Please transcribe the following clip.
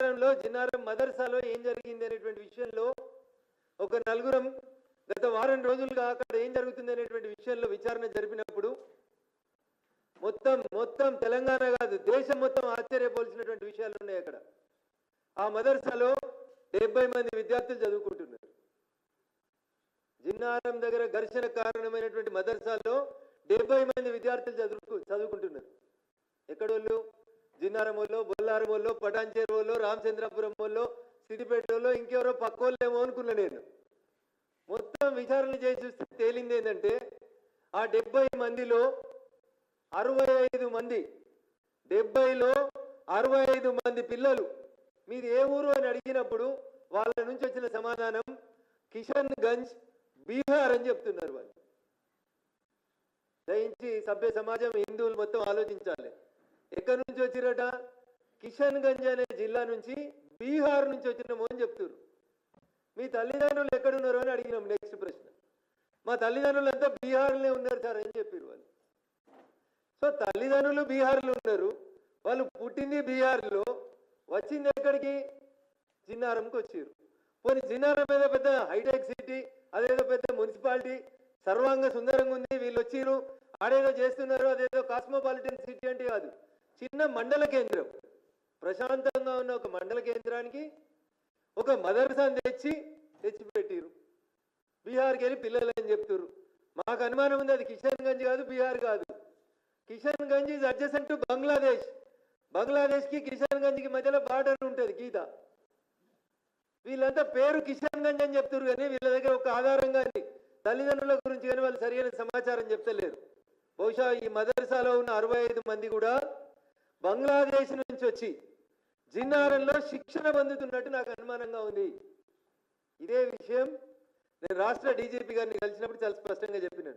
జిన్నారం మదర్సాలో ఏం జరిగింది అనేటువంటి విషయంలో ఒక నలుగురం గత వారం రోజులుగా అక్కడ ఏం జరుగుతుంది అనేటువంటి విషయంలో విచారణ జరిపినప్పుడు మొత్తం తెలంగాణ కాదు దేశం మొత్తం ఆశ్చర్యపోల్సినటువంటి విషయాలు ఉన్నాయి. అక్కడ ఆ మదర్సాలో 70 మంది విద్యార్థులు చదువుకుంటున్నారు. జిన్నారం దగ్గర ఘర్షణ కారణమైనటువంటి మదర్సాలో 70 మంది విద్యార్థులు చదువుకుంటున్నారు. ఎక్కడోళ్ళు? జిన్నారం వాళ్ళు, బొల్లారం వాళ్ళు, పటాన్చేరు వాళ్ళు, రామచంద్రపురం వాళ్ళు, సిద్దిపేట వాళ్ళు, ఇంకెవరో పక్కోళ్ళేమో అనుకున్నా నేను. మొత్తం విచారణ చేసి చూస్తే తేలింది ఏంటంటే ఆ 70 మందిలో 65 మంది 70లో 65 మంది పిల్లలు మీది ఏ ఊరు అని అడిగినప్పుడు వాళ్ళ నుంచి వచ్చిన సమాధానం కిషన్ గంజ్ బీహార్ అని చెప్తున్నారు. వాళ్ళు దయించి సభ్య సమాజం హిందువులు మొత్తం ఆలోచించాలి. ఎక్కడి నుంచి వచ్చిరట? కిషన్ గంజ్ అనే జిల్లా నుంచి, బీహార్ నుంచి వచ్చినాము అని చెప్తున్నారు. మీ తల్లిదండ్రులు ఎక్కడున్నారు అని అడిగినాం. నెక్స్ట్ ప్రశ్న, మా తల్లిదండ్రులు అంతా బీహార్లోనే ఉన్నారు సార్ అని చెప్పారు వాళ్ళు. సో తల్లిదండ్రులు బీహార్లో ఉన్నారు, వాళ్ళు పుట్టింది బీహార్లో, వచ్చింది ఎక్కడికి? జిన్నారంకి వచ్చారు. పోనీ జిన్నారం ఏదో పెద్ద హైటెక్ సిటీ, అదేదో పెద్ద మున్సిపాలిటీ, సర్వాంగ సుందరంగా ఉంది, వీళ్ళు వచ్చిరు ఆడేదో చేస్తున్నారు, అదేదో కాస్మోపాలిటన్ సిటీ అంటే కాదు, చిన్న మండల కేంద్రం. ప్రశాంతంగా ఉన్న ఒక మండల కేంద్రానికి ఒక మదర్సాను తెచ్చిపెట్టిరు. బీహార్కి వెళ్ళి పిల్లలు అని చెప్తారు. మాకు అనుమానం ఉంది అది కిషన్ గంజ్ కాదు, బీహార్ కాదు. Kishanganj is adjacent to Bangladesh. బంగ్లాదేశ్కి కిషన్ గంజ్కి మధ్యలో బార్డర్ ఉంటుంది, గీత. వీళ్ళంతా పేరు కిషన్ గంజ్ అని చెప్తారు కానీ వీళ్ళ దగ్గర ఒక ఆధారం కానీ తల్లిదండ్రుల గురించి కానీ వాళ్ళు సరైన సమాచారం చెప్తలేరు. బహుశా ఈ మదర్సాలో ఉన్న 65 మంది కూడా బంగ్లాదేశ్ నుంచి వచ్చి జిన్నారంలో శిక్షణ పొందుతున్నట్టు నాకు అనుమానంగా ఉంది. ఇదే విషయం నేను రాష్ట్ర డీజీపీ గారిని కలిసినప్పుడు చాలా స్పష్టంగా చెప్పినాను.